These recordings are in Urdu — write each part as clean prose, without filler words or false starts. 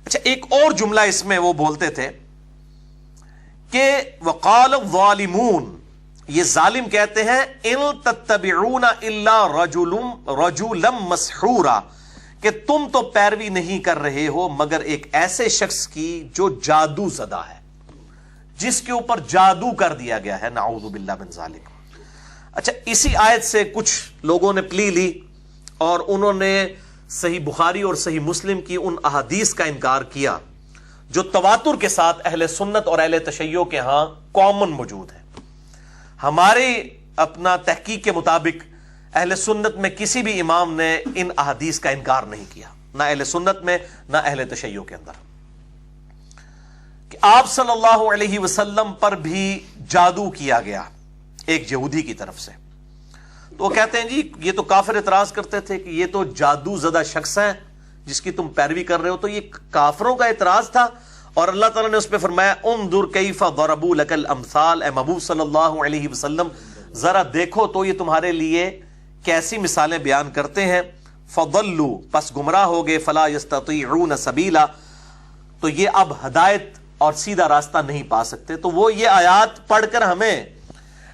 اچھا، ایک اور جملہ اس میں وہ بولتے تھے کہ وقال الظالمون، یہ ظالم کہتے ہیں ان تتبعون الا رجلا مسحورا، کہ تم تو پیروی نہیں کر رہے ہو مگر ایک ایسے شخص کی جو جادو زدہ ہے، جس کے اوپر جادو کر دیا گیا ہے، نعوذ باللہ من ذالک۔ اچھا، اسی آیت سے کچھ لوگوں نے پلی لی اور انہوں نے صحیح بخاری اور صحیح مسلم کی ان احادیث کا انکار کیا جو تواتر کے ساتھ اہل سنت اور اہل تشیع کے ہاں کامن موجود ہے۔ ہمارے اپنا تحقیق کے مطابق اہل سنت میں کسی بھی امام نے ان احادیث کا انکار نہیں کیا، نہ اہل سنت میں نہ اہل تشیع کے اندر، کہ آپ صلی اللہ علیہ وسلم پر بھی جادو کیا گیا ایک یہودی کی طرف سے۔ تو وہ کہتے ہیں جی یہ تو کافر اعتراض کرتے تھے کہ یہ تو جادو زدہ شخص ہے جس کی تم پیروی کر رہے ہو، تو یہ کافروں کا اعتراض تھا، اور اللہ تعالیٰ نے اس پہ فرمایا انظر کیف ضربوا لک الامثال، اے محبوب صلی اللہ علیہ وسلم ذرا دیکھو تو یہ تمہارے لیے کیسی مثالیں بیان کرتے ہیں، فضلوا، پس گمراہ ہو گئے، فلا یستطیعون سبیلا، تو یہ اب ہدایت اور سیدھا راستہ نہیں پا سکتے۔ تو وہ یہ آیات پڑھ کر ہمیں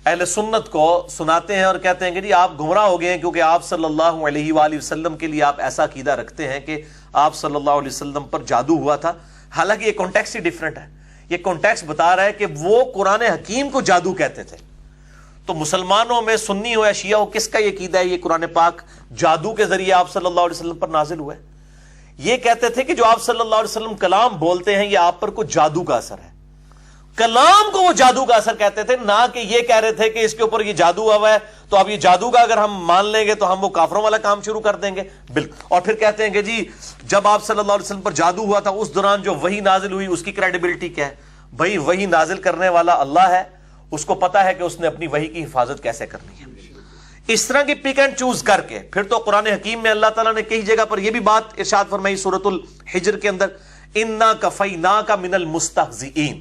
اہل سنت کو سناتے ہیں اور کہتے ہیں کہ جی آپ گمراہ ہو گئے ہیں کیونکہ آپ صلی اللہ علیہ وآلہ وسلم کے لیے آپ ایسا عقیدہ رکھتے ہیں کہ آپ صلی اللہ علیہ وسلم پر جادو ہوا تھا، حالانکہ یہ کانٹیکسٹ ہی ڈیفرنٹ ہے۔ یہ کانٹیکسٹ بتا رہا ہے کہ وہ قرآن حکیم کو جادو کہتے تھے، تو مسلمانوں میں سنی ہو یا شیعہ ہو کس کا یہ عقیدہ ہے یہ قرآن پاک جادو کے ذریعے آپ صلی اللہ علیہ وسلم پر نازل ہوا ہے؟ یہ کہتے تھے کہ جو آپ صلی اللہ علیہ وسلم کلام بولتے ہیں یہ آپ پر کچھ جادو کا اثر ہے، کلام کو وہ جادو کا اثر کہتے تھے، نہ کہ یہ کہہ رہے تھے کہ اس کے اوپر یہ جادو ہوا ہے تو اب یہ جادو کا اگر ہم مان لیں گے تو ہم وہ کافروں والا کام شروع کر دیں گے۔ بالکل، اور پھر کہتے ہیں کہ جی جب آپ صلی اللہ علیہ وسلم پر جادو ہوا تھا اس دوران جو وحی نازل ہوئی اس کی کریڈیبلٹی کیا ہے؟ بھائی وحی نازل کرنے والا اللہ ہے، اس کو پتا ہے کہ اس نے اپنی وحی کی حفاظت کیسے کرنی ہے۔ اس طرح کی پک اینڈ چوز کر کے پھر تو قرآن حکیم میں اللہ تعالیٰ نے کئی جگہ پر یہ بھی بات ارشاد فرمائی سورۃ الحجر کے اندر، انا کفیناک من المستہزئین،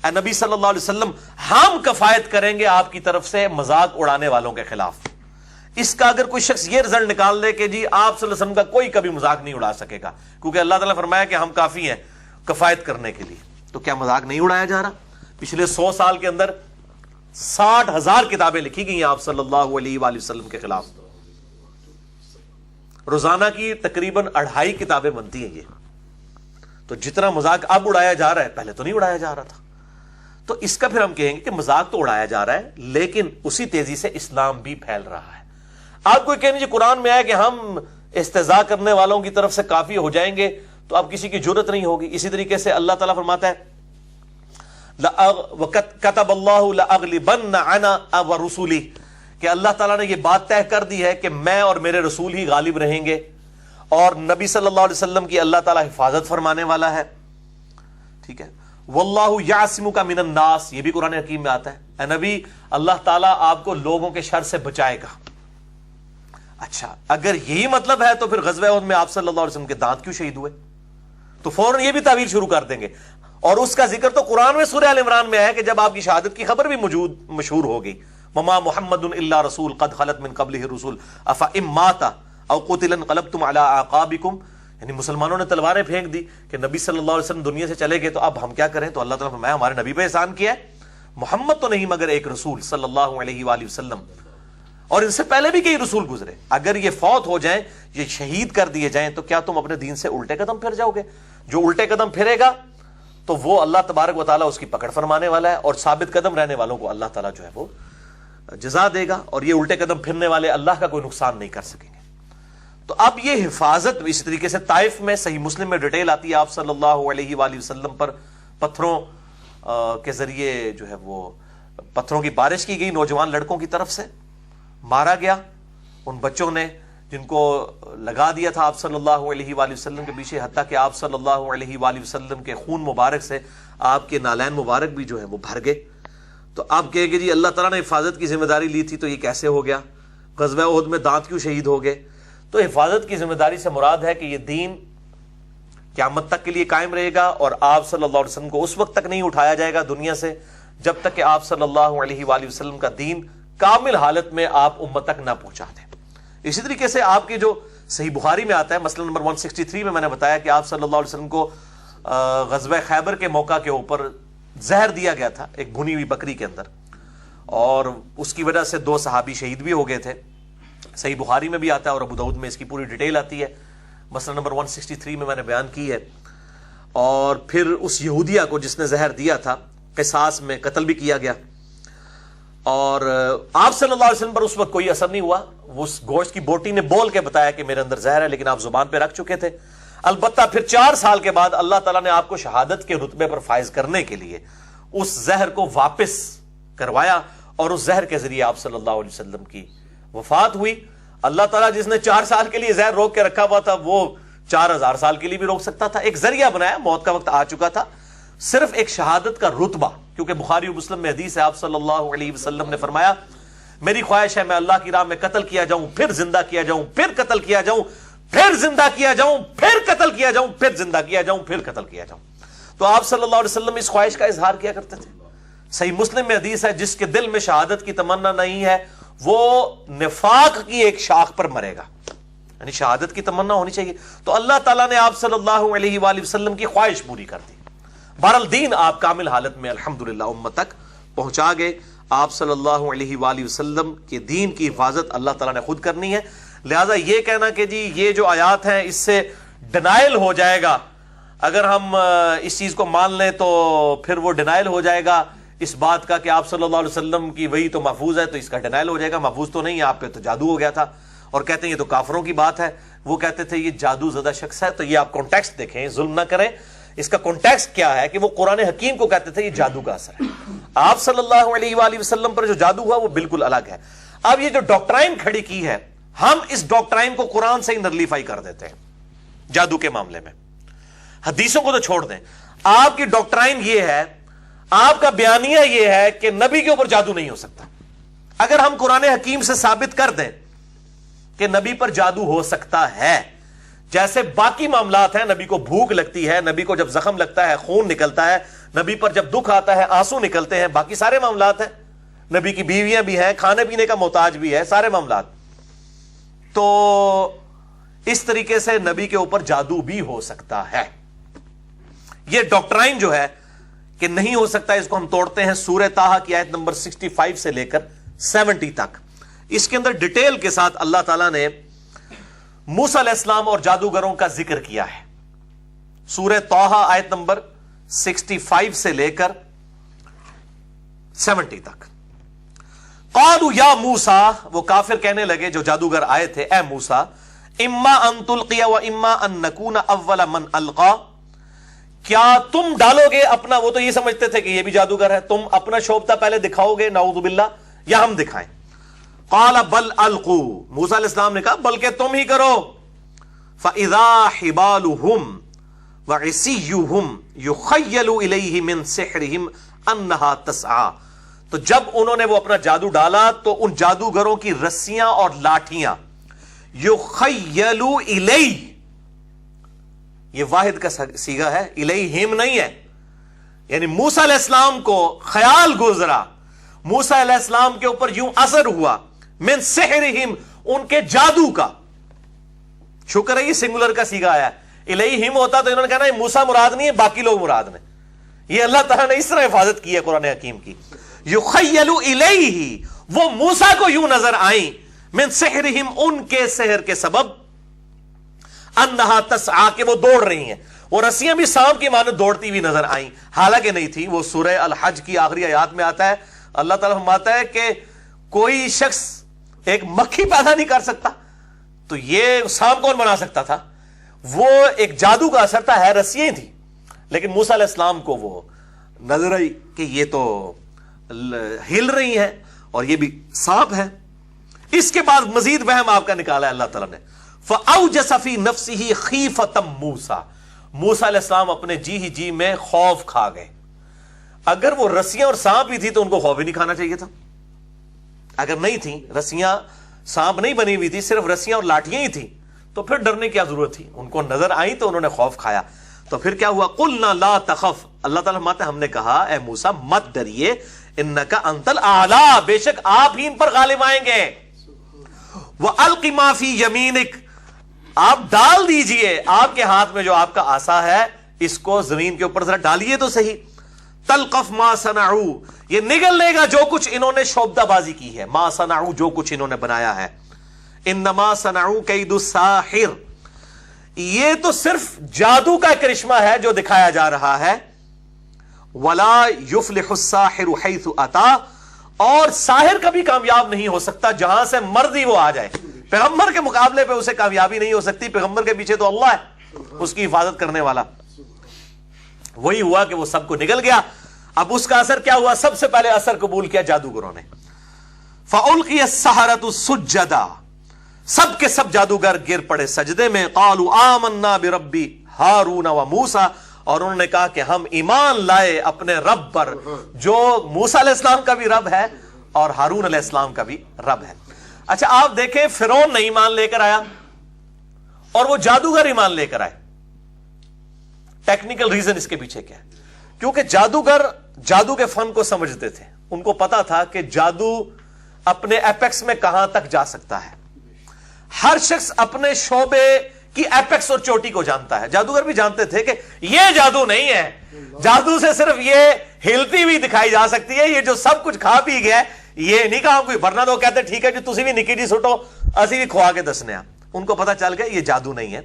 اے نبی صلی اللہ علیہ وسلم ہم کفایت کریں گے آپ کی طرف سے مذاق اڑانے والوں کے خلاف۔ اس کا اگر کوئی شخص یہ رزلٹ نکال دے کہ جی آپ صلی اللہ علیہ وسلم کا کوئی کبھی مذاق نہیں اڑا سکے گا کیونکہ اللہ تعالیٰ فرمایا کہ ہم کافی ہیں کفایت کرنے کے لیے، تو کیا مذاق نہیں اڑایا جا رہا؟ پچھلے 100 سال کے اندر 60,000 کتابیں لکھی گئی ہیں آپ صلی اللہ علیہ وآلہ وسلم کے خلاف، روزانہ کی تقریباً 2.5 کتابیں بنتی ہیں یہ، تو جتنا مذاق اب اڑایا جا رہا ہے پہلے تو نہیں اڑایا جا رہا تھا۔ تو اس کا پھر ہم کہیں گے کہ مذاق تو اڑایا جا رہا ہے لیکن اسی تیزی سے اسلام بھی پھیل رہا ہے۔ آپ کوئی کہنے جی قرآن میں ہے کہ ہم استہزاء کرنے والوں کی طرف سے کافی ہو جائیں گے تو اب کسی کی جرت نہیں ہوگی۔ اسی طریقے سے اللہ تعالیٰ فرماتا ہے کتب اللہ لأغلبن انا ورسولی، کہ اللہ تعالیٰ نے یہ بات طے کر دی ہے کہ میں اور میرے رسول ہی غالب رہیں گے، اور نبی صلی اللہ علیہ وسلم کی اللہ تعالیٰ حفاظت فرمانے والا ہے، ٹھیک ہے۔ واللہ یعصمک من الناس، یہ بھی قرآن حکیم میں آتا ہے، اے نبی اللہ تعالیٰ آپ کو لوگوں کے شر سے بچائے گا۔ اچھا اگر یہی مطلب ہے تو پھر غزوہ احد میں آپ صلی اللہ علیہ وسلم کے دانت کیوں شہید ہوئے؟ تو فوراً یہ بھی تعویل شروع کر دیں گے، اور اس کا ذکر تو قرآن میں سورہ ال عمران میں ہے کہ جب آپ کی شہادت کی خبر بھی مشہور ہو گئی، وما محمد الا رسول قد خلت من قبلہ الرسل افئن مات او قتل انقلبتم علی اعقابکم، یعنی مسلمانوں نے تلواریں پھینک دی کہ نبی صلی اللہ علیہ وسلم دنیا سے چلے گئے تو اب ہم کیا کریں؟ تو اللہ تعالیٰ نے فرمایا ہمارے نبی پہ احسان کیا ہے، محمد تو نہیں مگر ایک رسول صلی اللہ علیہ وآلہ وسلم، اور ان سے پہلے بھی کئی رسول گزرے، اگر یہ فوت ہو جائیں، یہ شہید کر دیے جائیں تو کیا تم اپنے دین سے الٹے قدم پھر جاؤ گے؟ جو الٹے قدم پھرے گا تو وہ اللہ تبارک و تعالیٰ اس کی پکڑ فرمانے والا ہے، اور ثابت قدم رہنے والوں کو اللہ تعالیٰ جو ہے وہ جزا دے گا، اور یہ الٹے قدم پھرنے والے اللہ کا کوئی نقصان نہیں کر سکیں گے۔ تو اب یہ حفاظت اسی طریقے سے طائف میں صحیح مسلم میں ڈیٹیل آتی ہے، آپ صلی اللہ علیہ وآلہ وسلم پر پتھروں کے ذریعے جو ہے وہ پتھروں کی بارش کی گئی، نوجوان لڑکوں کی طرف سے مارا گیا، ان بچوں نے جن کو لگا دیا تھا آپ صلی اللہ علیہ وآلہ وسلم کے پیچھے، حتیٰ کہ آپ صلی اللہ علیہ وآلہ وسلم کے خون مبارک سے آپ کے نالین مبارک بھی جو ہے وہ بھر گئے۔ تو آپ کہیں گے جی اللہ تعالیٰ نے حفاظت کی ذمہ داری لی تھی تو یہ کیسے ہو گیا؟ غزوہ احد میں دانت کیوں شہید ہو گئے؟ تو حفاظت کی ذمہ داری سے مراد ہے کہ یہ دین قیامت تک کے لیے قائم رہے گا، اور آپ صلی اللہ علیہ وسلم کو اس وقت تک نہیں اٹھایا جائے گا دنیا سے جب تک کہ آپ صلی اللہ علیہ وآلہ وسلم کا دین کامل حالت میں آپ امت تک نہ پہنچا دیں۔ اسی طریقے سے آپ کے جو صحیح بخاری میں آتا ہے، مسئلہ نمبر 163 میں نے بتایا کہ آپ صلی اللہ علیہ وسلم کو غزوہ خیبر کے موقع کے اوپر زہر دیا گیا تھا ایک بھنی ہوئی بکری کے اندر، اور اس کی وجہ سے 2 صحابی شہید بھی ہو گئے تھے. صحیح بخاری میں بھی آتا ہے اور ابو داؤد میں اس کی پوری ڈیٹیل آتی ہے، مسئلہ نمبر 163 میں نے بیان کی ہے. اور پھر اس یہودیہ کو جس نے زہر دیا تھا قصاص میں قتل بھی کیا گیا، اور آپ صلی اللہ علیہ وسلم پر اس وقت کوئی اثر نہیں ہوا. اس گوشت کی بوٹی نے بول کے بتایا کہ میرے اندر زہر ہے، لیکن آپ زبان پہ رکھ چکے تھے. البتہ پھر 4 سال کے بعد اللہ تعالیٰ نے آپ کو شہادت کے رتبے پر فائز کرنے کے لیے اس زہر کو واپس کروایا، اور اس زہر کے ذریعے آپ صلی اللہ علیہ وسلم کی وفات ہوئی. اللہ تعالیٰ جس نے 4 سال کے لیے زہر روک کے رکھا ہوا تھا وہ 4000 سال کے لیے بھی روک سکتا تھا. ایک ذریعہ بنایا، موت کا وقت آ چکا تھا. صرف ایک شہادت کا رتبہ، کیونکہ بخاری و مسلم میں حدیث ہے، آپ صلی اللہ علیہ وسلم نے فرمایا میری خواہش ہے میں اللہ کی راہ میں قتل کیا جاؤں، پھر زندہ کیا جاؤں، پھر قتل کیا جاؤں، پھر زندہ کیا جاؤں، پھر قتل کیا جاؤں، پھر زندہ کیا جاؤں، پھر قتل کیا جاؤں. تو آپ صلی اللہ علیہ وسلم اس خواہش کا اظہار کیا کرتے تھے. صحیح مسلم میں حدیث ہے جس کے دل میں شہادت کی تمنا نہیں ہے وہ نفاق کی ایک شاخ پر مرے گا. یعنی شہادت کی تمنا ہونی چاہیے. تو اللہ تعالیٰ نے آپ صلی اللہ علیہ وآلہ وسلم کی خواہش پوری کر دی. بہرحال دین آپ کامل حالت میں الحمدللہ امت تک پہنچا گئے. آپ صلی اللہ علیہ وآلہ وسلم کے دین کی حفاظت اللہ تعالیٰ نے خود کرنی ہے. لہذا یہ کہنا کہ جی یہ جو آیات ہیں اس سے ڈینائل ہو جائے گا، اگر ہم اس چیز کو مان لیں تو پھر وہ ڈینائل ہو جائے گا اس بات کا کہ آپ صلی اللہ علیہ وسلم کی وہی تو محفوظ ہے، تو اس کا ڈینائل ہو جائے گا. محفوظ تو نہیں ہے، آپ پہ تو جادو ہو گیا تھا. اور کہتے ہیں یہ تو کافروں کی بات ہے. وہ کہتے تھے یہ جادو زدہ شخص ہے. تو یہ آپ کانٹیکسٹ دیکھیں، ظلم نہ کریں. اس کا کانٹیکسٹ کیا ہے کہ وہ قرآن حکیم کو کہتے تھے یہ جادو کا اثر ہے. آپ صلی اللہ علیہ وآلہ وسلم پر جو جادو ہوا وہ بالکل الگ ہے. اب یہ جو ڈاکٹرائن کھڑی کی ہے، ہم اس ڈاکٹرائن کو قرآن سے ہی نرلیفائی کر دیتے ہیں جادو کے معاملے میں. حدیثوں کو تو چھوڑ دیں. آپ کی ڈاکٹرائن یہ ہے، آپ کا بیانیہ یہ ہے کہ نبی کے اوپر جادو نہیں ہو سکتا. اگر ہم قرآن حکیم سے ثابت کر دیں کہ نبی پر جادو ہو سکتا ہے، جیسے باقی معاملات ہیں، نبی کو بھوک لگتی ہے، نبی کو جب زخم لگتا ہے خون نکلتا ہے، نبی پر جب دکھ آتا ہے آنسو نکلتے ہیں، باقی سارے معاملات ہیں. نبی کی بیویاں بھی ہیں، کھانے پینے کا محتاج بھی ہے، سارے معاملات. تو اس طریقے سے نبی کے اوپر جادو بھی ہو سکتا ہے. یہ ڈاکٹرائن جو ہے کہ نہیں ہو سکتا، اس کو ہم توڑتے ہیں سورہ طٰہٰ کی آیت نمبر 65 سے لے کر 70 تک. اس کے اندر ڈیٹیل کے ساتھ اللہ تعالیٰ نے موسیٰ علیہ السلام اور جادوگروں کا ذکر کیا ہے. سورہ طٰہٰ آیت نمبر 65 سے لے کر 70 تک. قالوا یا موسیٰ، وہ کافر کہنے لگے جو جادوگر آئے تھے، اے موسیٰ، اما ان تلقی و اما ان نکون اول من القا، کیا تم ڈالو گے اپنا، وہ تو یہ سمجھتے تھے کہ یہ بھی جادوگر ہے، تم اپنا شوبتا پہلے دکھاؤ گے نعوذ باللہ یا ہم دکھائیں. قال بل القوا، موسیٰ علیہ السلام نے کہا بلکہ تم ہی کرو. فاذا حبالهم وعصیهم یخیل الیہ من سحرهم انہا تسعی، تو جب انہوں نے وہ اپنا جادو ڈالا تو ان جادوگروں کی رسیاں اور لاٹھیاں، یخیل الیہ، یہ واحد کا صیغہ ہے، الیہم نہیں ہے. یعنی موسیٰ علیہ السلام کو خیال گزرا، موسیٰ علیہ السلام کے اوپر یوں اثر ہوا، من سحرہم، ان کے جادو کا. شکر ہے یہ سنگولر کا صیغہ آیا. الیہم ہوتا تو انہوں نے کہا نا موسیٰ مراد نہیں ہے، باقی لوگ مراد نے. یہ اللہ تعالیٰ نے اس طرح حفاظت کی ہے قرآن حکیم کی. یخیل الیہ، وہ موسیٰ کو یوں نظر آئیں، من سحرہم، ان کے سحر کے سبب، انہا تسعی، کہ وہ دوڑ رہی ہیں. وہ رسیاں بھی سانپ کی مانند دوڑتی ہوئی نظر آئیں، حالانکہ نہیں تھی. وہ سورہ الحج کی آخری آیات میں آتا ہے، اللہ تعالیٰ فرماتا ہے کہ کوئی شخص ایک مکھی پیدا نہیں کر سکتا، تو یہ سانپ کون بنا سکتا تھا؟ وہ ایک جادو کا اثر تھا، ہے رسیاں تھی. لیکن موسیٰ علیہ السلام کو وہ نظر آئی کہ یہ تو ہل رہی ہیں اور یہ بھی سانپ ہے. اس کے بعد مزید وہم آپ کا نکالا ہے اللہ تعالیٰ نے. فَأَوْجَسَ فِي نَفْسِهِ خِيفَةً مُوسَىٰ، موسیٰ علیہ السلام اپنے جی ہی جی میں خوف کھا گئے. اگر وہ رسیاں اور سانپ ہی تھی تو ان کو خوف ہی نہیں کھانا چاہیے تھا. اگر نہیں تھی رسیاں، سانپ نہیں بنی ہوئی تھی، صرف رسیاں اور لاٹھیاں ہی تھی، تو پھر ڈرنے کی کیا ضرورت تھی؟ ان کو نظر آئی تو انہوں نے خوف کھایا. تو پھر کیا ہوا؟ قُلْنَا لَا تَخَفْ، اللہ تعالیٰ فرماتے ہیں ہم نے کہا اے موسیٰ مت ڈریے، اِنَّكَ أَنْتَ الْأَعْلَىٰ، بے شک آپ ہی ان پر غالب آئیں گے. وَأَلْقِ مَا فِي يَمِينِكَ، آپ ڈال دیجئے آپ کے ہاتھ میں جو آپ کا عصا ہے، اس کو زمین کے اوپر ذرا ڈالیے تو صحیح. تلقف ما صنعوا، یہ نگل لے گا جو کچھ انہوں نے شعبدہ بازی کی ہے. ما صنعوا، جو کچھ انہوں نے بنایا ہے. انما صنعوا کید الساحر، یہ تو صرف جادو کا کرشمہ ہے جو دکھایا جا رہا ہے. ولا یفلح الساحر حیث اتا، اور ساحر کبھی کامیاب نہیں ہو سکتا جہاں سے مرضی وہ آ جائے. پیغمبر کے مقابلے پہ اسے کامیابی نہیں ہو سکتی. پیغمبر کے پیچھے تو اللہ ہے اس کی حفاظت کرنے والا. وہی ہوا کہ وہ سب کو نگل گیا. اب اس کا اثر کیا ہوا؟ سب سے پہلے اثر قبول کیا جادوگروں نے. فَأُلْقِيَ السَّحَرَةُ سُجَّدًا، سب کے سب جادوگر گر پڑے سجدے میں. قَالُوا آمَنَّا بِرَبِّ ہارون وموسیٰ، اور انہوں نے کہا کہ ہم ایمان لائے اپنے رب پر جو موسیٰ علیہ السلام کا بھی رب ہے اور ہارون علیہ السلام کا بھی رب ہے. اچھا آپ دیکھیں، فرعون نہیں ایمان لے کر آیا اور وہ جادوگر ایمان لے کر آئے. ٹیکنیکل ریزن اس کے پیچھے کیا ہے؟ کیونکہ جادوگر جادو کے فن کو سمجھتے تھے. ان کو پتا تھا کہ جادو اپنے ایپیکس میں کہاں تک جا سکتا ہے. ہر شخص اپنے شعبے کی ایپیکس اور چوٹی کو جانتا ہے. جادوگر بھی جانتے تھے کہ یہ جادو نہیں ہے، جادو سے صرف یہ ہلتی بھی دکھائی جا سکتی ہے، یہ جو سب کچھ کھا پی گیا یہ نہیں کہا کوئی. ورنہ تو کہتے ٹھیک ہے جی تسی بھی نکی جی سٹو، اسی بھی کھوا کے دسنے. ان کو پتا چل گیا یہ جادو نہیں ہے.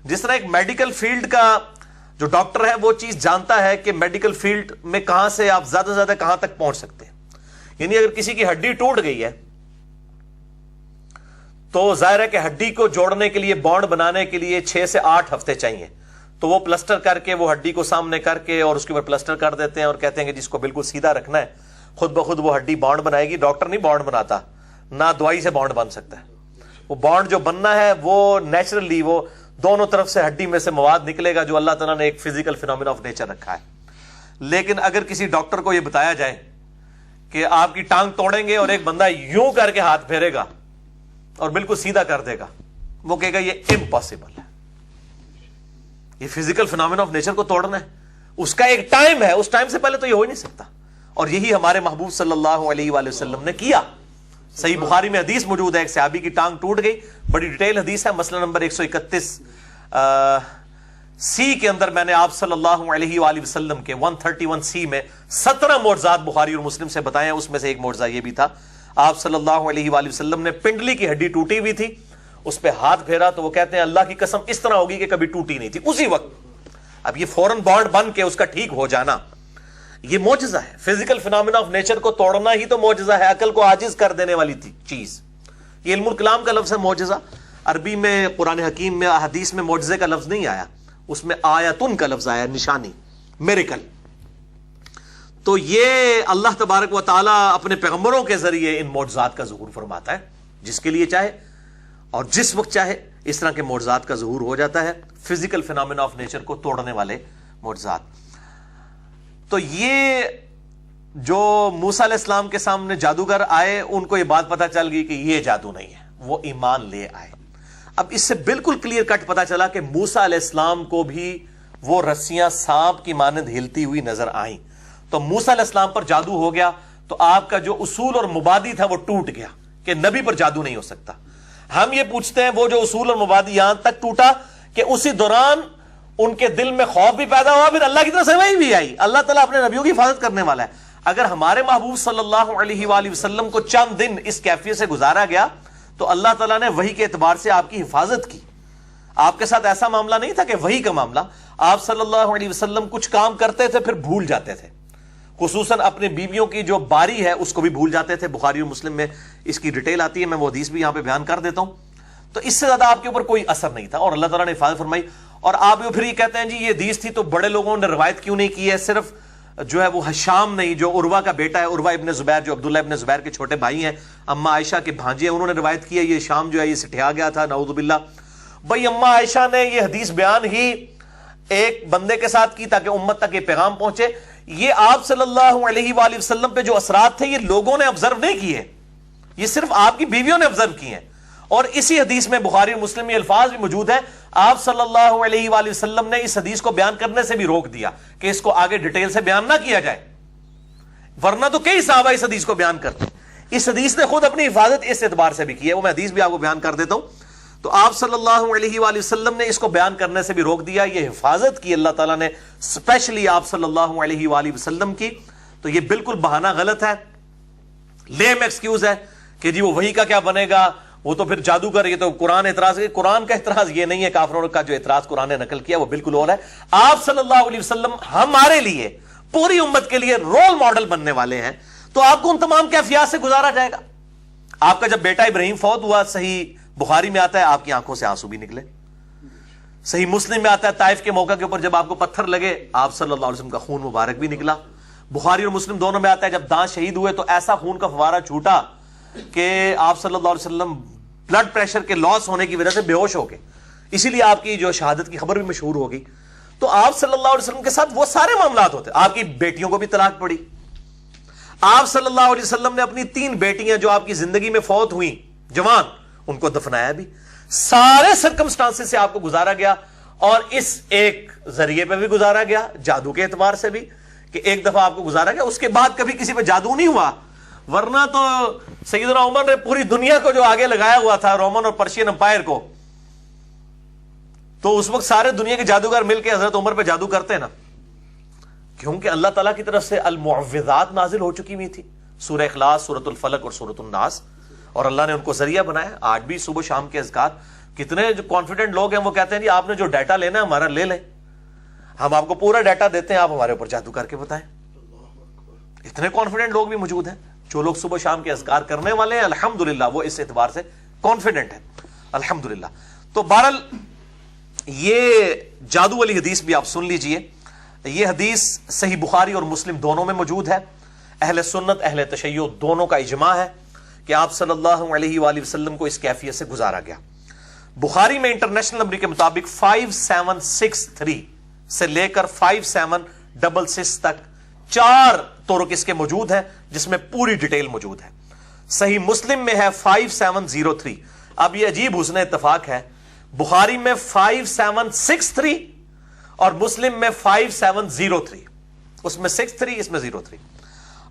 جس طرح ایک میڈیکل فیلڈ کا جو ڈاکٹر ہے وہ چیز جانتا ہے کہ میڈیکل فیلڈ میں کہاں سے آپ زیادہ سے زیادہ کہاں تک پہنچ سکتے ہیں. یعنی اگر کسی کی ہڈی ٹوٹ گئی ہے تو ظاہر ہے کہ ہڈی کو جوڑنے کے لیے، بانڈ بنانے کے لیے 6 سے 8 ہفتے چاہیے. تو وہ پلسٹر کر کے وہ ہڈی کو سامنے کر کے اور اس کے اوپر پلسٹر کر دیتے ہیں اور کہتے ہیں کہ جس کو بالکل سیدھا رکھنا ہے خود بخود وہ ہڈی بانڈ بنائے گی. ڈاکٹر نہیں بانڈ بناتا، نہ دوائی سے بانڈ بن سکتا ہے. وہ بانڈ جو بننا ہے وہ نیچرلی وہ دونوں طرف سے ہڈی میں سے مواد نکلے گا جو اللہ تعالیٰ نے ایک فزیکل فینومینا آف نیچر رکھا ہے. لیکن اگر کسی ڈاکٹر کو یہ بتایا جائے کہ آپ کی ٹانگ توڑیں گے اور ایک بندہ یوں کر کے ہاتھ پھیرے گا اور بالکل سیدھا کر دے گا، وہ کہے گا یہ امپاسبل ہے. یہ فزیکل فینومینا آف نیچر کو توڑنا ہے، اس کا ایک ٹائم ہے، اس ٹائم سے پہلے تو یہ ہو ہی نہیں سکتا. اور یہی ہمارے محبوب صلی اللہ علیہ وآلہ وسلم نے کیا. صحیح بخاری میں حدیث موجود ہے، ایک صحابی کی ٹانگ ٹوٹ گئی، بڑی ڈیٹیل حدیث ہے، مسئلہ نمبر 131 سی کے اندر میں نے آپ صلی اللہ علیہ وآلہ وسلم کے 131 سی میں 17 معجزات بخاری اور مسلم سے بتائے ہیں. اس میں سے ایک معجزہ یہ بھی تھا، آپ صلی اللہ علیہ وآلہ وسلم نے پنڈلی کی ہڈی ٹوٹی ہوئی تھی، اس پہ ہاتھ پھیرا تو وہ کہتے ہیں اللہ کی قسم اس طرح ہوگی کہ کبھی ٹوٹی نہیں تھی اسی وقت. اب یہ فوراً بانڈ بن کے اس کا ٹھیک ہو جانا یہ معجزہ ہے. فزیکل فینومینا آف نیچر کو توڑنا ہی تو معجزہ ہے، عقل کو عاجز کر دینے والی چیز. یہ علم الکلام کا لفظ ہے معجزہ. عربی میں قرآن حکیم میں حدیث میں معجزے کا لفظ نہیں آیا، اس میں آیتن کا لفظ آیا، نشانی، میریکل. تو یہ اللہ تبارک و تعالی اپنے پیغمبروں کے ذریعے ان معجزات کا ظہور فرماتا ہے، جس کے لیے چاہے اور جس وقت چاہے اس طرح کے معجزات کا ظہور ہو جاتا ہے، فزیکل فینومینا آف نیچر کو توڑنے والے معجزات. تو یہ جو موسیٰ علیہ السلام کے سامنے جادوگر آئے ان کو یہ بات پتا چل گئی کہ یہ جادو نہیں ہے، وہ ایمان لے آئے. اب اس سے بالکل کلیئر کٹ پتا چلا کہ موسیٰ علیہ السلام کو بھی وہ رسیاں سانپ کی مانند ہلتی ہوئی نظر آئیں. تو موسیٰ علیہ السلام پر جادو ہو گیا تو آپ کا جو اصول اور مبادی تھا وہ ٹوٹ گیا کہ نبی پر جادو نہیں ہو سکتا. ہم یہ پوچھتے ہیں وہ جو اصول اور مبادی یہاں تک ٹوٹا کہ اسی دوران ان کے دل میں خوف بھی پیدا ہوا، پھر اللہ کی طرف سے وحی بھی آئی. اللہ تعالیٰ اپنے نبیوں کی حفاظت کرنے والا ہے. اگر ہمارے محبوب صلی اللہ علیہ وآلہ وسلم کو چند دن اس کیفیت سے گزارا گیا تو اللہ تعالیٰ نے وحی کے اعتبار سے آپ کی حفاظت کی. آپ کے ساتھ ایسا معاملہ نہیں تھا کہ وحی کا معاملہ، آپ صلی اللہ علیہ وسلم کچھ کام کرتے تھے پھر بھول جاتے تھے، خصوصاً اپنی بیویوں کی جو باری ہے اس کو بھی بھول جاتے تھے. بخاری اور مسلم میں اس کی ڈیٹیل آتی ہے، میں وہ حدیث بھی یہاں پہ بیان کر دیتا ہوں. تو اس سے زیادہ آپ کے اوپر کوئی اثر نہیں تھا اور اللہ تعالیٰ نے حفاظت فرمائی. اور آپ پھر یہ کہتے ہیں جی یہ حدیث تھی تو بڑے لوگوں نے روایت کیوں نہیں کی ہے؟ صرف جو ہے وہ ہشام نہیں، جو عروہ کا بیٹا ہے، عروہ ابن زبیر، جو عبداللہ ابن زبیر کے چھوٹے بھائی ہیں، اما عائشہ کے بھانجے ہیں، انہوں نے روایت کی ہے. یہ شام جو ہے یہ سٹھیا گیا تھا، نعوذ باللہ. بھائی اما عائشہ نے یہ حدیث بیان ہی ایک بندے کے ساتھ کی تاکہ امت تک یہ پیغام پہنچے. یہ آپ صلی اللہ علیہ وآلہ وسلم پہ جو اثرات تھے یہ لوگوں نے آبزرو نہیں کیے، یہ صرف آپ کی بیویوں نے آبزرو کیے ہیں. اور اسی حدیث میں بخاری اور مسلم میں الفاظ بھی موجود ہیں، آپ صلی اللہ علیہ وآلہ وسلم نے اس حدیث کو بیان کرنے سے بھی روک دیا کہ اس کو آگے ڈیٹیل سے بیان نہ کیا جائے، ورنہ تو کئی صحابہ اس حدیث کو بیان کرتے. اس حدیث نے خود اپنی حفاظت اس اعتبار سے بھی کی ہے، وہ میں حدیث بھی آپ کو بیان کر دیتا ہوں. تو آپ صلی اللہ علیہ وآلہ وسلم نے اس کو بیان کرنے سے بھی روک دیا. یہ حفاظت کی اللہ تعالیٰ نے اسپیشلی آپ صلی اللہ علیہ وآلہ وسلم کی. تو یہ بالکل بہانہ غلط ہے, لیم ایکسکیوز ہے کہ جی وہ وہی کا کیا بنے گا, وہ تو پھر جادوگر, یہ تو قرآن اعتراض ہے. قرآن کا اعتراض یہ نہیں ہے, کافروں کا جو اعتراض قرآن نے نقل کیا وہ بالکل اور ہے. آپ صلی اللہ علیہ وسلم ہمارے لیے, پوری امت کے لیے رول ماڈل بننے والے ہیں. تو آپ کو ان تمام کیفیات سے گزارا جائے گا. آپ کا جب بیٹا ابراہیم فوت ہوا, صحیح بخاری میں آتا ہے آپ کی آنکھوں سے آنسو بھی نکلے. صحیح مسلم میں آتا ہے طائف کے موقع کے اوپر جب آپ کو پتھر لگے آپ صلی اللہ علیہ وسلم کا خون مبارک بھی نکلا. بخاری اور مسلم دونوں میں آتا ہے جب دانت شہید ہوئے تو ایسا خون کا فوارہ چھوٹا کہ آپ صلی اللہ علیہ وسلم بلڈ پریشر کے لاس ہونے کی وجہ سے بے ہوش ہو گئے. اسی لیے آپ کی جو شہادت کی خبر بھی مشہور ہو گئی. تو آپ صلی اللہ علیہ وسلم کے ساتھ وہ سارے معاملات ہوتے. آپ کی بیٹیوں کو بھی طلاق پڑی. آپ صلی اللہ علیہ وسلم نے اپنی 3 بیٹیاں جو آپ کی زندگی میں فوت ہوئیں جوان, ان کو دفنایا بھی. سارے سرکمسٹانسز سے آپ کو گزارا گیا, اور اس ایک ذریعے پہ بھی گزارا گیا, جادو کے اعتبار سے بھی, کہ ایک دفعہ آپ کو گزارا گیا, اس کے بعد کبھی کسی پہ جادو نہیں ہوا. ورنہ تو سیدنا عمر نے پوری دنیا کو جو آگے لگایا ہوا تھا, رومن اور پرشین امپائر کو, تو اس وقت سارے دنیا کے جادوگر مل کے حضرت عمر پہ جادو کرتے نا, کیونکہ اللہ تعالیٰ کی طرف سے المعوذات نازل ہو چکی ہوئی تھی, سورہ اخلاص, سورۃ الفلق اور سورۃ الناس, اور اللہ نے ان کو ذریعہ بنایا. آج بھی صبح شام کے اذکار, کتنے جو کانفیڈنٹ لوگ ہیں وہ کہتے ہیں جی آپ نے جو ڈیٹا لینا ہے ہمارا لے لیں, ہم آپ کو پورا ڈیٹا دیتے ہیں, آپ ہمارے اوپر جادو کر کے بتائیں. اتنے کانفیڈنٹ لوگ بھی موجود ہیں. جو لوگ صبح شام کے اذکار کرنے والے ہیں الحمدللہ وہ اس اعتبار سے کانفیڈنٹ ہیں الحمدللہ. تو بہرحال یہ جادو والی حدیث بھی آپ سن لیجئے. یہ حدیث صحیح بخاری اور مسلم دونوں میں موجود ہے. اہل سنت اہل تشیع دونوں کا اجماع ہے کہ آپ صلی اللہ علیہ وآلہ وسلم کو اس کیفیت سے گزارا گیا. بخاری میں انٹرنیشنل نمبر کے مطابق 5763 سے لے کر 5766 تک 4 طرق اس کے موجود ہیں, جس میں پوری ڈیٹیل موجود ہے. صحیح مسلم میں ہے 5703. اب یہ عجیب حسن اتفاق ہے, بخاری میں 5763 اور مسلم میں 5703, اس میں 63 اس میں 03.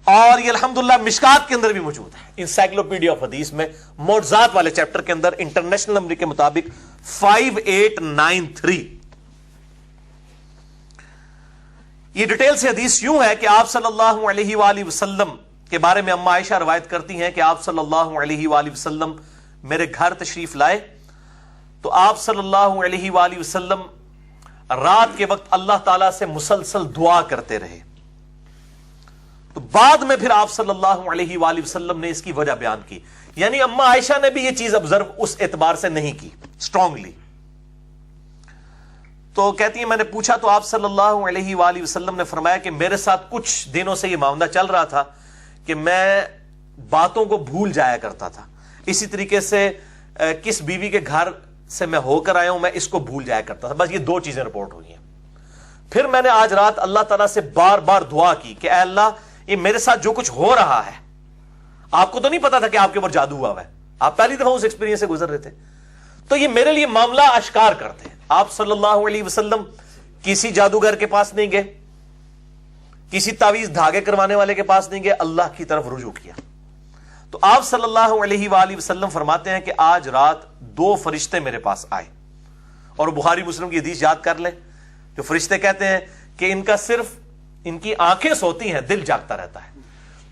اور یہ الحمدللہ مشکات کے اندر بھی موجود ہے, انسائکلوپیڈیا آف حدیث میں معجزات والے چیپٹر کے اندر انٹرنیشنل نمبر کے مطابق 5893. یہ ڈیٹیل سے حدیث یوں ہے کہ آپ صلی اللہ علیہ وآلہ وسلم کے بارے میں اما عائشہ روایت کرتی ہیں کہ آپ صلی اللہ علیہ وآلہ وسلم میرے گھر تشریف لائے تو آپ صلی اللہ علیہ وآلہ وسلم رات کے وقت اللہ تعالیٰ سے مسلسل دعا کرتے رہے. تو بعد میں پھر آپ صلی اللہ علیہ وآلہ وسلم نے اس کی وجہ بیان کی. یعنی اما عائشہ نے بھی یہ چیز آبزرو اس اعتبار سے نہیں کی اسٹرانگلی. تو کہتی ہیں میں نے پوچھا تو آپ صلی اللہ علیہ وآلہ وسلم نے فرمایا کہ میرے ساتھ کچھ دنوں سے یہ معاملہ چل رہا تھا کہ میں باتوں کو بھول جایا کرتا تھا. اسی طریقے سے کس بیوی کے گھر سے میں ہو کر آیا ہوں میں اس کو بھول جایا کرتا تھا. بس یہ 2 چیزیں رپورٹ ہوئی ہیں. پھر میں نے آج رات اللہ تعالیٰ سے بار بار دعا کی کہ اے اللہ یہ میرے ساتھ جو کچھ ہو رہا ہے, آپ کو تو نہیں پتا تھا کہ آپ کے اوپر جادو ہوا ہے, آپ پہلی دفعہ اس ایکسپیرینس سے گزر رہے تھے, تو یہ میرے لیے معاملہ اشکار کرتے ہیں. آپ صلی اللہ علیہ وسلم کسی جادوگر کے پاس نہیں گئے, کسی تعویذ دھاگے کروانے والے کے پاس نہیں گئے, اللہ کی طرف رجوع کیا. تو آپ صلی اللہ علیہ وآلہ وسلم فرماتے ہیں کہ آج رات 2 فرشتے میرے پاس آئے, اور بخاری مسلم کی حدیث یاد کر لیں. جو فرشتے کہتے ہیں کہ ان کا صرف ان کی آنکھیں سوتی ہیں, دل جاگتا رہتا ہے.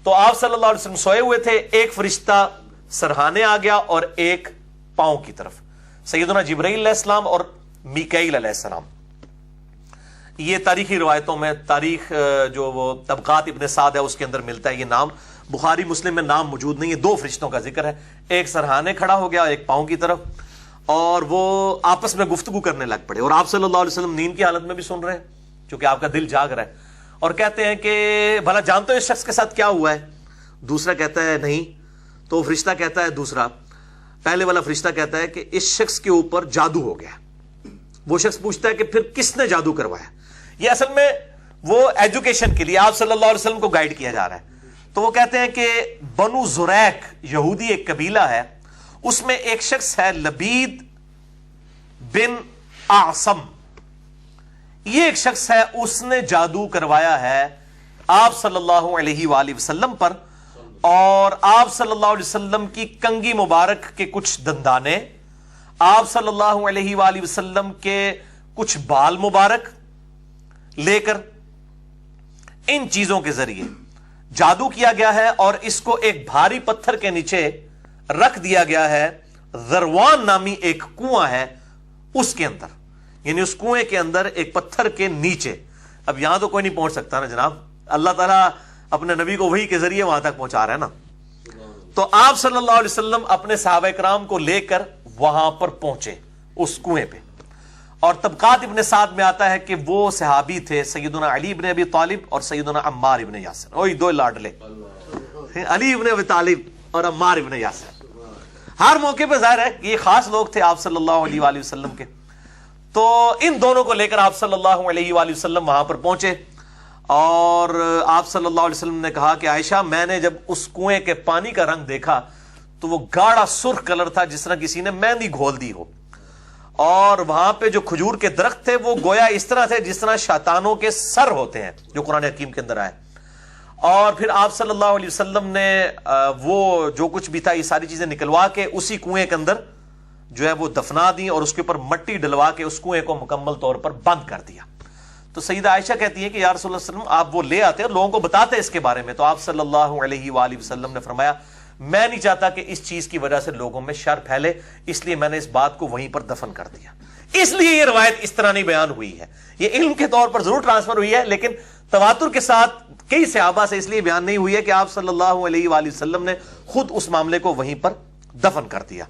تو آپ صلی اللہ علیہ وسلم سوئے ہوئے تھے, ایک فرشتہ سرہانے آ گیا اور ایک پاؤں کی طرف, سیدنا جبرائیل علیہ السلام اور میکائیل علیہ السلام. یہ تاریخی روایتوں میں, تاریخ جو وہ طبقات ابن سعد ہے اس کے اندر ملتا ہے یہ نام. بخاری مسلم میں نام موجود نہیں ہے. 2 فرشتوں کا ذکر ہے, ایک سرہانے کھڑا ہو گیا ایک پاؤں کی طرف, اور وہ آپس میں گفتگو کرنے لگ پڑے. اور آپ صلی اللہ علیہ وسلم نیند کی حالت میں بھی سن رہے ہیں چونکہ آپ کا دل جاگ رہا ہے, اور کہتے ہیں کہ بھلا جانتے ہو اس شخص کے ساتھ کیا ہوا ہے؟ دوسرا کہتا ہے نہیں. تو فرشتہ کہتا ہے, دوسرا پہلے والا فرشتہ کہتا ہے کہ اس شخص کے اوپر جادو ہو گیا. وہ شخص پوچھتا ہے کہ پھر کس نے جادو کروایا؟ یہ اصل میں وہ ایجوکیشن کے لیے آپ صلی اللہ علیہ وسلم کو گائیڈ کیا جا رہا ہے. تو وہ کہتے ہیں کہ بنو زریق یہودی ایک قبیلہ ہے, اس میں ایک شخص ہے لبید بن اعصم, یہ ایک شخص ہے, اس نے جادو کروایا ہے آپ صلی اللہ علیہ وآلہ وسلم پر, اور آپ صلی اللہ علیہ وسلم کی کنگھی مبارک کے کچھ دندانے آپ صلی اللہ علیہ وآلہ وسلم کے کچھ بال مبارک لے کر ان چیزوں کے ذریعے جادو کیا گیا ہے اور اس کو ایک بھاری پتھر کے نیچے رکھ دیا گیا ہے. ذروان نامی ایک کنواں ہے اس کے اندر، یعنی اس کنویں کے اندر ایک پتھر کے نیچے. اب یہاں تو کوئی نہیں پہنچ سکتا نا جناب، اللہ تعالیٰ اپنے نبی کو وحی کے ذریعے وہاں تک پہنچا رہا ہے نا. تو آپ صلی اللہ علیہ وسلم اپنے صحابہ کرام کو لے کر وہاں پر پہنچے اس کنویں پہ. اور طبقات ابن سعد میں آتا ہے کہ وہ صحابی تھے سیدنا علی ابن ابی طالب اور سیدنا عمار ابن یاسر. وہی دو لاڈلے، علی ابن ابی طالب اور عمار ابن یاسر. ہر موقع پہ ظاہر ہے کہ یہ خاص لوگ تھے آپ صلی اللہ علیہ وآلہ وسلم کے. تو ان دونوں کو لے کر آپ صلی اللہ علیہ وآلہ وسلم وہاں پر پہنچے اور آپ صلی اللہ علیہ وسلم نے کہا کہ عائشہ، میں نے جب اس کنویں کے پانی کا رنگ دیکھا تو وہ گاڑھا سرخ کلر تھا جس طرح کسی نے مہندی گھول دی ہو، اور وہاں پہ جو کھجور کے درخت تھے وہ گویا اس طرح تھے جس طرح شیطانوں کے سر ہوتے ہیں جو قرآن حکیم کے اندر آئے. اور پھر آپ صلی اللہ علیہ وسلم نے وہ جو کچھ بھی تھا یہ ساری چیزیں نکلوا کے اسی کنویں کے اندر جو ہے وہ دفنا دی اور اس کے اوپر مٹی ڈلوا کے اس کنویں کو مکمل طور پر بند کر دیا. تو سیدہ عائشہ کہتی ہے کہ یا رسول اللہ صلی اللہ علیہ وسلم، آپ وہ لے آتے اور لوگوں کو بتاتے اس کے بارے میں. تو آپ صلی اللہ علیہ وآلہ وسلم نے فرمایا، میں نہیں چاہتا کہ اس چیز کی وجہ سے لوگوں میں شر پھیلے، اس لیے میں نے اس بات کو وہیں پر دفن کر دیا. اس لیے یہ روایت اس طرح نہیں بیان ہوئی ہے. یہ علم کے طور پر ضرور ٹرانسفر ہوئی ہے لیکن تواتر کے ساتھ کئی صحابہ سے اس لیے بیان نہیں ہوئی ہے کہ آپ صلی اللہ علیہ وآلہ وسلم نے خود اس معاملے کو وہیں پر دفن کر دیا.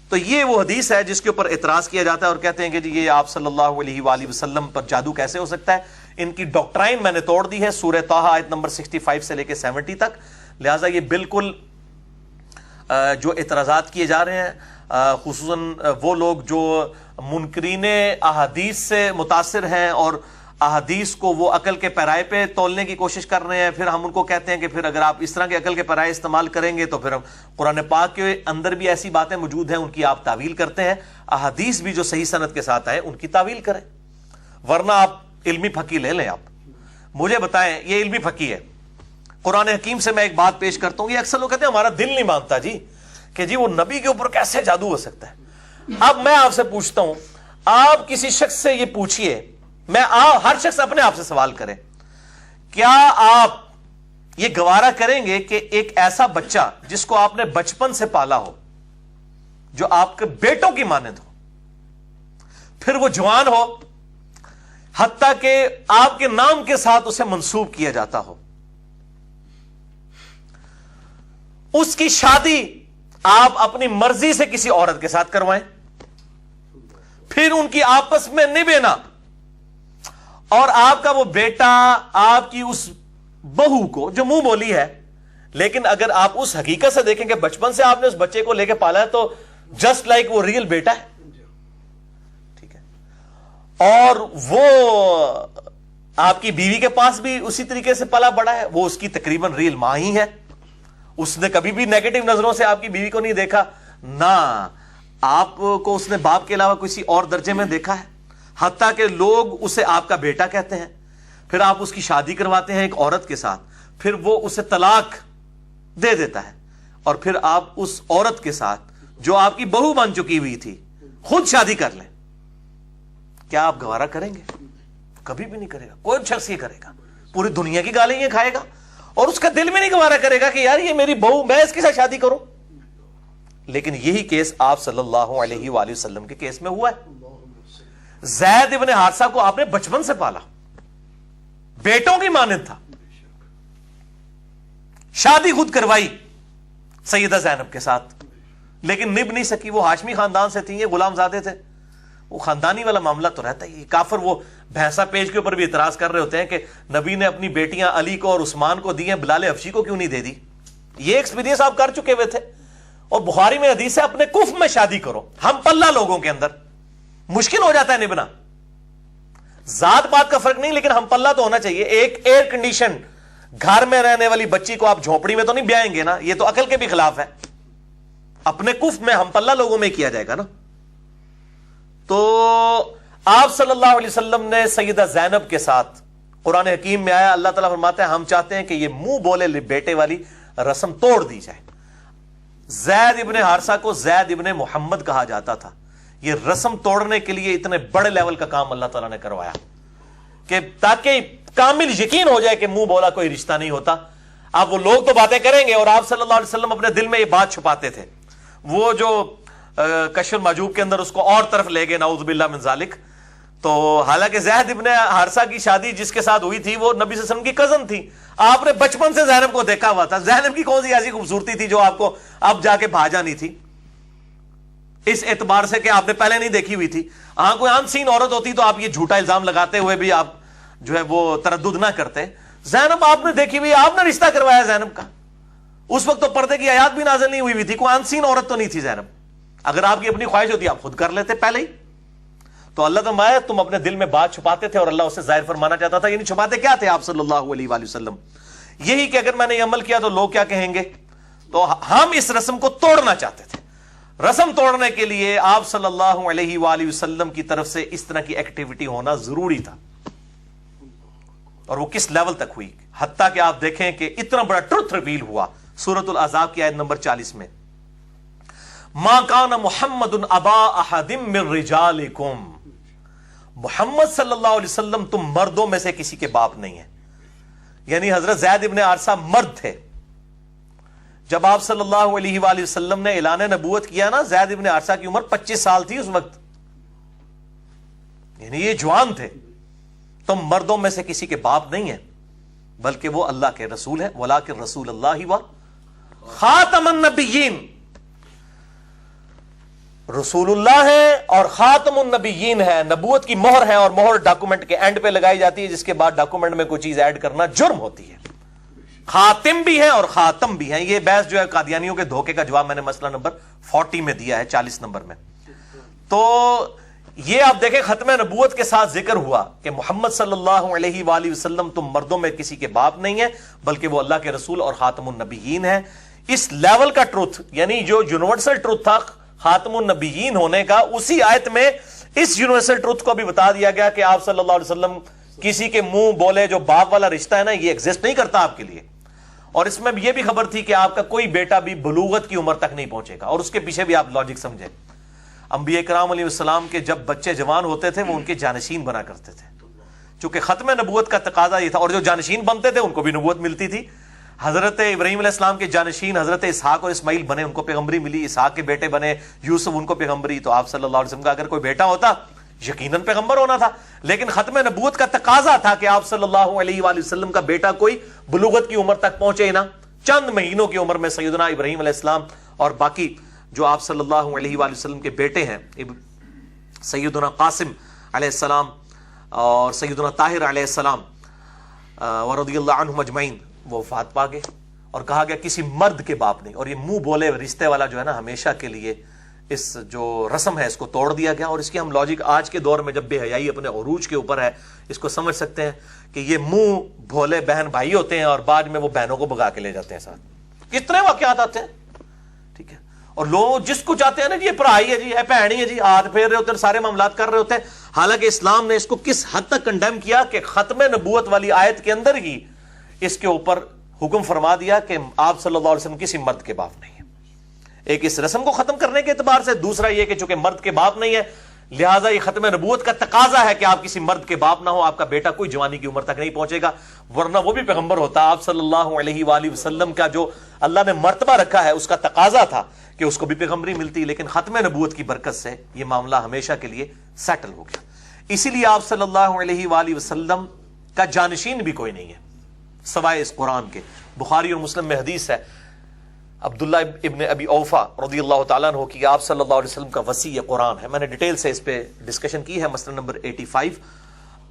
تو یہ وہ حدیث ہے جس کے اوپر اعتراض کیا جاتا ہے اور کہتے ہیں کہ جی یہ آپ صلی اللہ علیہ وآلہ وسلم پر جادو کیسے ہو سکتا ہے. ان کی ڈاکٹرائن میں نے توڑ دی ہے سورہ طٰہٰ آیت نمبر 65 سے لے کے 70 تک. لہٰذا یہ بالکل جو اعتراضات کیے جا رہے ہیں خصوصاً وہ لوگ جو منکرین احادیث سے متاثر ہیں اور احادیث کو وہ عقل کے پیرائے پہ تولنے کی کوشش کر رہے ہیں، پھر ہم ان کو کہتے ہیں کہ پھر اگر آپ اس طرح کے عقل کے پیرائے استعمال کریں گے تو پھر قرآن پاک کے اندر بھی ایسی باتیں موجود ہیں ان کی آپ تعویل کرتے ہیں. احادیث بھی جو صحیح سند کے ساتھ آئے ان کی تعویل کریں، ورنہ آپ علمی پھکی لے لیں. آپ مجھے بتائیں، یہ علمی پھکی ہے. قرآن حکیم سے میں ایک بات پیش کرتا ہوں. یہ اکثر لوگ کہتے ہیں ہمارا دل نہیں مانتا جی کہ جی وہ نبی کے اوپر کیسے جادو ہو سکتا ہے. اب میں آپ سے پوچھتا ہوں، آپ کسی شخص سے یہ پوچھئے، ہر شخص اپنے آپ سے سوال کرے، کیا آپ یہ گوارا کریں گے کہ ایک ایسا بچہ جس کو آپ نے بچپن سے پالا ہو، جو آپ کے بیٹوں کی مانند ہو، پھر وہ جوان ہو، حتیٰ کہ آپ کے نام کے ساتھ اسے منسوب کیا جاتا ہو، اس کی شادی آپ اپنی مرضی سے کسی عورت کے ساتھ کروائیں، پھر ان کی آپس میں نبھنا، اور آپ کا وہ بیٹا آپ کی اس بہو کو جو منہ بولی ہے، لیکن اگر آپ اس حقیقت سے دیکھیں کہ بچپن سے آپ نے اس بچے کو لے کے پالا ہے تو جسٹ لائک وہ ریئل بیٹا ہے، ٹھیک ہے، اور وہ آپ کی بیوی کے پاس بھی اسی طریقے سے پلا بڑا ہے، وہ اس کی تقریباً ریئل ماں ہی ہے، اس نے کبھی بھی نیگیٹو نظروں سے آپ کی بیوی کو نہیں دیکھا، نہ آپ کو اس نے باپ کے علاوہ کسی اور درجے میں دیکھا ہے، حتیٰ کہ لوگ اسے آپ کا بیٹا کہتے ہیں. پھر آپ اس کی شادی کرواتے ہیں ایک عورت کے ساتھ، پھر وہ اسے طلاق دے دیتا ہے، اور پھر آپ اس عورت کے ساتھ جو آپ کی بہو بن چکی ہوئی تھی خود شادی کر لیں. کیا آپ گوارا کریں گے؟ کبھی بھی نہیں کرے گا. کوئی شخص یہ کرے گا پوری دنیا کی گالیں یہ کھائے گا اور اس کا دل میں نہیں گوارا کرے گا کہ یار یہ میری بہو، میں اس کے ساتھ شادی کروں. لیکن یہی کیس آپ صلی اللہ علیہ وآلہ وسلم کے کیس میں ہوا ہے. زید ابن حارثہ کو آپ نے بچپن سے پالا، بیٹوں کی مانند تھا، شادی خود کروائی سیدہ زینب کے ساتھ، لیکن نبھ نہیں سکی. وہ ہاشمی خاندان سے تھی، یہ غلام زادے تھے، وہ خاندانی والا معاملہ تو رہتا ہی. کافر وہ بھینسا پیج کے اوپر بھی اعتراض کر رہے ہوتے ہیں کہ نبی نے اپنی بیٹیاں علی کو اور عثمان کو دی ہیں، بلال حبشی کو کیوں نہیں دے دی. یہ ایکسپیرینس آپ کر چکے ہوئے تھے. اور بخاری میں حدیث ہے اپنے کف میں شادی کرو. ہم پلہ لوگوں کے اندر مشکل ہو جاتا ہے نبھنا. ذات بات کا فرق نہیں، لیکن ہم پلہ تو ہونا چاہیے. ایک ایئر کنڈیشن گھر میں رہنے والی بچی کو آپ جھونپڑی میں تو نہیں بیائیں گے نا، یہ تو عقل کے بھی خلاف ہے. اپنے کف میں ہم پلہ لوگوں میں کیا جائے گا نا. تو آپ صلی اللہ علیہ وسلم نے سیدہ زینب کے ساتھ، قرآن حکیم میں آیا، اللہ تعالیٰ فرماتا ہے ہم چاہتے ہیں کہ یہ منہ بولے بیٹے والی رسم توڑ دی جائے. زید ابن حارثہ کو زید ابن محمد کہا جاتا تھا. یہ رسم توڑنے کے لیے اتنے بڑے لیول کا کام اللہ تعالیٰ نے کروایا کہ تاکہ کامل یقین ہو جائے کہ منہ بولا کوئی رشتہ نہیں ہوتا. اب وہ لوگ تو باتیں کریں گے اور آپ صلی اللہ علیہ وسلم اپنے دل میں یہ بات چھپاتے تھے. وہ جو کشف المحجوب کے اندر اس کو اور طرف لے گئے نعوذ باللہ من ذالک. تو حالانکہ زید ابن حارثہ کی شادی جس کے ساتھ ہوئی تھی وہ نبی صلی اللہ علیہ وسلم کی کزن تھی. آپ نے بچپن سے زینب کو دیکھا ہوا تھا. زینب کی کون سی ایسی خوبصورتی تھی جو آپ کو اب جا کے بھا جانی تھی اس اعتبار سے کہ آپ نے پہلے نہیں دیکھی ہوئی تھی. ہاں کوئی عام سین عورت ہوتی تو آپ یہ جھوٹا الزام لگاتے ہوئے بھی آپ جو ہے وہ تردد نہ کرتے. زینب آپ نے دیکھی ہوئی, آپ نے رشتہ کروایا زینب کا. اس وقت تو پردے کی آیات بھی نازل نہیں ہوئی تھی, کوئی عام سین عورت تو نہیں تھی زینب. اگر آپ کی اپنی خواہش ہوتی آپ خود کر لیتے پہلے ہی. تو اللہ تعالیٰ تم اپنے دل میں بات چھپاتے تھے اور اللہ اسے ظاہر فرمانا چاہتا تھا. یعنی چھپاتے کیا تھے آپ صلی اللہ علیہ وآلہ وسلم؟ یہی کہ اگر میں نے یہ عمل کیا تو لوگ کیا کہیں گے. تو ہم اس رسم کو توڑنا چاہتے تھے. رسم توڑنے کے لیے آپ صلی اللہ علیہ وآلہ وسلم کی طرف سے اس طرح کی ایکٹیویٹی ہونا ضروری تھا. اور وہ کس لیول تک ہوئی, حتیٰ کہ آپ دیکھیں کہ اتنا بڑا ٹروتھ ریویل ہوا سورۃ الاحزاب کی آیت نمبر 40 میں, ما کان محمد ابا احد من رجالکم, محمد صلی اللہ علیہ وسلم تم مردوں میں سے کسی کے باپ نہیں ہیں. یعنی حضرت زید ابن حارثہ مرد تھے. جب آپ صلی اللہ علیہ وآلہ وسلم نے اعلان نبوت کیا نا, زید ابن حارثہ کی عمر 25 سال تھی اس وقت, یعنی یہ جوان تھے. تم مردوں میں سے کسی کے باپ نہیں ہیں بلکہ وہ اللہ کے رسول ہیں. وَلَٰكِن رسول اللہ و خاتم النبیین, رسول اللہ ہے اور خاتم النبیین ہے. نبوت کی مہر ہے اور مہر ڈاکومنٹ کے اینڈ پہ لگائی جاتی ہے, جس کے بعد ڈاکومنٹ میں کوئی چیز ایڈ کرنا جرم ہوتی ہے. خاتم بھی ہے اور خاتم بھی ہے. یہ بحث جو ہے قادیانیوں کے دھوکے کا جواب میں نے مسئلہ نمبر 40 میں دیا ہے, 40 نمبر میں. تو یہ آپ دیکھیں ختم نبوت کے ساتھ ذکر ہوا کہ محمد صلی اللہ علیہ وآلہ وسلم تم مردوں میں کسی کے باپ نہیں ہیں بلکہ وہ اللہ کے رسول اور خاتم النبیین ہیں. اس لیول کا ٹروتھ, یعنی جو یونیورسل ٹروتھ تھا خاتم النبیین ہونے کا, اسی آیت میں اس یونیورسل ٹروتھ کو بھی بتا دیا گیا کہ آپ صلی اللہ علیہ وسلم کسی کے منہ بولے جو باپ والا رشتہ ہے نا, یہ ایگزسٹ نہیں کرتا آپ کے لیے. اور اس میں یہ بھی خبر تھی کہ آپ کا کوئی بیٹا بھی بلوغت کی عمر تک نہیں پہنچے گا. اور اس کے پیچھے بھی آپ لاجک سمجھیں, انبیاء کرام علیہ السلام کے جب بچے جوان ہوتے تھے وہ ان کے جانشین بنا کرتے تھے, چونکہ ختم نبوت کا تقاضا یہ تھا. اور جو جانشین بنتے تھے ان کو بھی نبوت ملتی تھی. حضرت ابراہیم علیہ السلام کے جانشین حضرت اسحاق اور اسماعیل بنے, ان کو پیغمبری ملی. اسحاق کے بیٹے بنے یوسف, ان کو پیغمبری. تو آپ صلی اللہ علیہ وسلم کا اگر کوئی بیٹا ہوتا یقیناً پیغمبر ہونا تھا. لیکن ختم نبوت کا تقاضا تھا کہ آپ صلی اللہ علیہ وآلہ وسلم کا بیٹا کوئی بلوغت کی عمر تک پہنچے نا. چند مہینوں کی عمر میں سیدنا ابراہیم علیہ السلام اور باقی جو آپ صلی اللہ علیہ وآلہ وسلم کے بیٹے ہیں, سیدنا قاسم علیہ السلام اور سیدنا طاہر علیہ السلام ورضی اللہ عنہم اجمعین, وہ وفات پا گئے. اور کہا گیا کسی مرد کے باپ نہیں. اور یہ منہ بولے رشتے والا جو ہے نا, ہمیشہ کے لیے اس جو رسم ہے اس کو توڑ دیا گیا. اور اس کی ہم لاجک آج کے دور میں جب بے حیائی اپنے عروج کے اوپر ہے اس کو سمجھ سکتے ہیں کہ یہ منہ بھولے بہن بھائی ہوتے ہیں اور بعد میں وہ بہنوں کو بھگا کے لے جاتے ہیں ساتھ. کتنے واقعات آتے ہیں, ٹھیک ہے. اور لوگ جس کو چاہتے ہیں نا جی یہ پڑھائی ہے, جی ہے پہنی ہے, جی ہاتھ پھیر رہے ہوتے ہیں, سارے معاملات کر رہے ہوتے ہیں. حالانکہ اسلام نے اس کو کس حد تک کنڈیم کیا کہ ختم نبوت والی آیت کے اندر ہی اس کے اوپر حکم فرما دیا کہ آپ صلی اللہ علیہ وسلم کسی مرد کے باپ نہیں ہے. ایک اس رسم کو ختم کرنے کے اعتبار سے, دوسرا یہ کہ چونکہ مرد کے باپ نہیں ہے لہٰذا یہ ختم نبوت کا تقاضا ہے کہ آپ کسی مرد کے باپ نہ ہو, آپ کا بیٹا کوئی جوانی کی عمر تک نہیں پہنچے گا, ورنہ وہ بھی پیغمبر ہوتا. آپ صلی اللہ علیہ وآلہ وسلم کا جو اللہ نے مرتبہ رکھا ہے اس کا تقاضا تھا کہ اس کو بھی پیغمبری ملتی. لیکن ختم نبوت کی برکت سے یہ معاملہ ہمیشہ کے لیے سیٹل ہو گیا. اسی لیے آپ صلی اللہ علیہ وآلہ وسلم کا جانشین بھی کوئی نہیں ہے سوائے اس قرآن کے. بخاری اور مسلم میں حدیث ہے عبداللہ ابن ابی اوفا رضی اللہ تعالیٰ عنہ کی, آپ صلی اللہ علیہ وسلم کا وصی قرآن ہے. میں نے ڈیٹیل سے اس پہ ڈسکشن کی ہے, مسئلہ نمبر 85.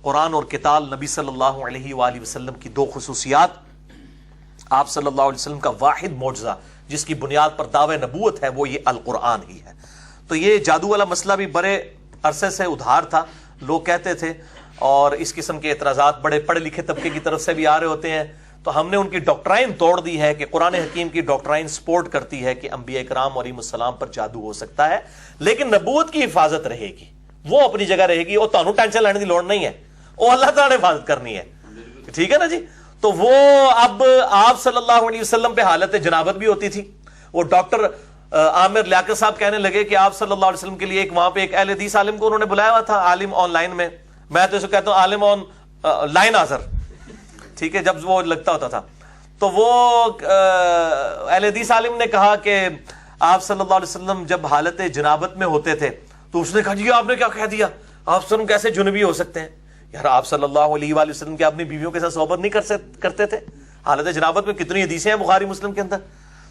قرآن اور قتال, نبی صلی اللہ علیہ وآلہ وسلم کی دو خصوصیات. آپ صلی اللہ علیہ وسلم کا واحد معجزہ جس کی بنیاد پر دعوی نبوت ہے وہ یہ القرآن ہی ہے. تو یہ جادو والا مسئلہ بھی بڑے عرصے سے ادھار تھا, لوگ کہتے تھے, اور اس قسم کے اعتراضات بڑے پڑھے لکھے طبقے کی طرف سے بھی آ رہے ہوتے ہیں. تو ہم نے ان کی ڈاکٹرائن توڑ دی ہے کہ قرآن حکیم کی ڈاکٹرائن سپورٹ کرتی ہے کہ انبیاء کرام علیہم السلام پر جادو ہو سکتا ہے, لیکن نبوت کی حفاظت رہے گی, وہ اپنی جگہ رہے گی. وہ تانوں ٹینشن لینے کی لوڑ نہیں ہے, وہ اللہ تعالیٰ نے حفاظت کرنی ہے, ٹھیک ہے نا جی. تو وہ اب آپ صلی اللہ علیہ وسلم پہ حالت جنابت بھی ہوتی تھی, وہ ڈاکٹر عامر لیاقت صاحب کہنے لگے کہ آپ صلی اللہ علیہ وسلم کے لیے ایک وہاں پہ ایک اہل حدیث عالم کو انہوں نے بلایا ہوا تھا, عالم آن لائن میں تو اسے کہتا ہوں عالم آن لائن حاضر, ٹھیک ہے, جب وہ لگتا ہوتا تھا. تو وہ اہل حدیث عالم نے کہا کہ آپ صلی اللہ علیہ وسلم جب حالت جنابت میں ہوتے تھے تو اس نے کہا جی آپ نے کیا کہہ دیا, آپ وسلم کیسے جنبی ہو سکتے ہیں؟ یار آپ صلی اللہ علیہ وآلہ وسلم کے اپنی بیویوں کے ساتھ صحبت نہیں کرتے تھے حالت جنابت میں؟ کتنی حدیثیں ہیں بخاری مسلم کے اندر.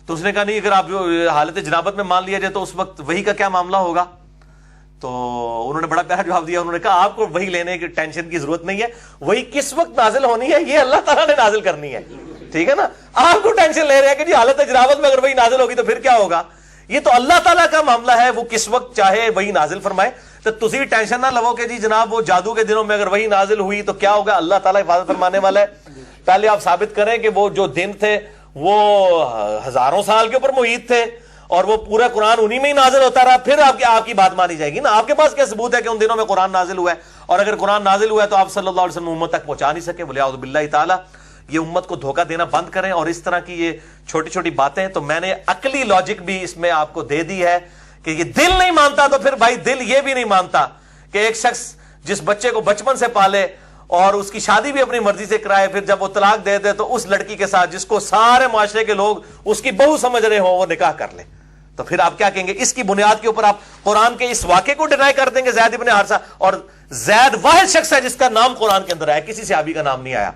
تو اس نے کہا نہیں, اگر آپ حالت جنابت میں مان لیا جائے تو اس وقت وحی کا کیا معاملہ ہوگا؟ تو انہوں نے بڑا پیارا جواب دیا, انہوں نے کہا آپ کو وحی لینے کی ٹینشن کی ضرورت نہیں ہے, وحی کس وقت نازل ہونی ہے یہ اللہ تعالیٰ نے نازل کرنی ہے, ٹھیک ہے نا. آپ کو ٹینشن لے رہے ہیں کہ جی حالت جنابت میں اگر وحی نازل ہوگی تو پھر کیا ہوگا, یہ تو اللہ تعالیٰ کا معاملہ ہے, وہ کس وقت چاہے وحی نازل فرمائے. تو تسی ٹینشن نہ لو کہ جی جناب وہ جادو کے دنوں میں اگر وحی نازل ہوئی تو کیا ہوگا, اللہ تعالیٰ حفاظت فرمانے والا ہے. پہلے آپ ثابت کریں کہ وہ جو دن تھے وہ ہزاروں سال کے اوپر محیط تھے اور وہ پورا قرآن انہی میں ہی نازل ہوتا رہا, پھر آپ کی بات مانی جائے گی نا. آپ کے پاس کیا ثبوت ہے کہ ان دنوں میں قرآن نازل ہوا ہے؟ اور اگر قرآن نازل ہوا ہے تو آپ صلی اللہ علیہ وسلم امت تک پہنچا نہیں سکے. بولے اعوذ باللہ تعالی, یہ امت کو دھوکہ دینا بند کریں. اور اس طرح کی یہ چھوٹی چھوٹی باتیں, تو میں نے عقلی لاجک بھی اس میں آپ کو دے دی ہے کہ یہ دل نہیں مانتا تو پھر بھائی دل یہ بھی نہیں مانتا کہ ایک شخص جس بچے کو بچپن سے پالے اور اس کی شادی بھی اپنی مرضی سے کرائے, پھر جب وہ طلاق دے دے تو اس لڑکی کے ساتھ جس کو سارے معاشرے کے لوگ اس کی بہو سمجھ رہے ہوں وہ نکاح کر لے, تو پھر آپ کیا کہیں گے؟ اس کی بنیاد کے اوپر آپ قرآن کے اس واقعے کو ڈینائی کر دیں گے. زید ابن حارثہ, اور زید واحد شخص ہے جس کا نام قرآن کے اندر آیا, کسی صحابی کا نام نہیں آیا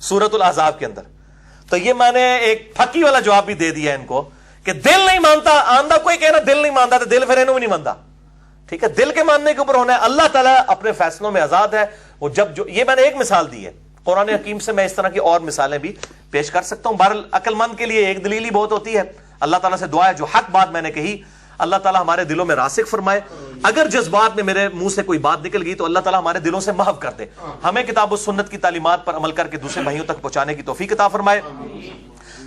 سورۃ الاحزاب کے اندر. تو یہ میں نے ایک پھکی والا جواب بھی دے دیا ان کو کہ دل نہیں مانتا. آندہ کوئی کہنا دل نہیں مانتا تو دل پھر انہوں نہیں مانتا, ٹھیک ہے, دل کے ماننے کے اوپر ہونا ہے. اللہ تعالیٰ اپنے فیصلوں میں آزاد ہے. وہ جو یہ میں نے ایک مثال دی ہے قرآن حکیم سے, میں اس طرح کی اور مثالیں بھی پیش کر سکتا ہوں. بہرحال عقل مند کے لیے ایک دلیل ہی بہت ہوتی ہے. اللہ تعالیٰ سے دعا ہے جو حق بات میں نے کہی اللہ تعالیٰ ہمارے دلوں میں راسخ فرمائے. اگر جذبات میں میرے منہ سے کوئی بات نکل گئی تو اللہ تعالیٰ ہمارے دلوں سے محو کر دے. ہمیں کتاب و سنت کی تعلیمات پر عمل کر کے دوسرے بھائیوں تک پہنچانے کی توفیق عطا فرمائے.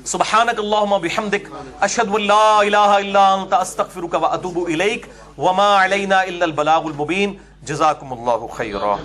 سبحانک اللہم بحمدک اشہد ان لا الہ الا انت استغفرک واتوب الیک وما علینا الا البلاغ المبین. جزاکم اللہ خیرا.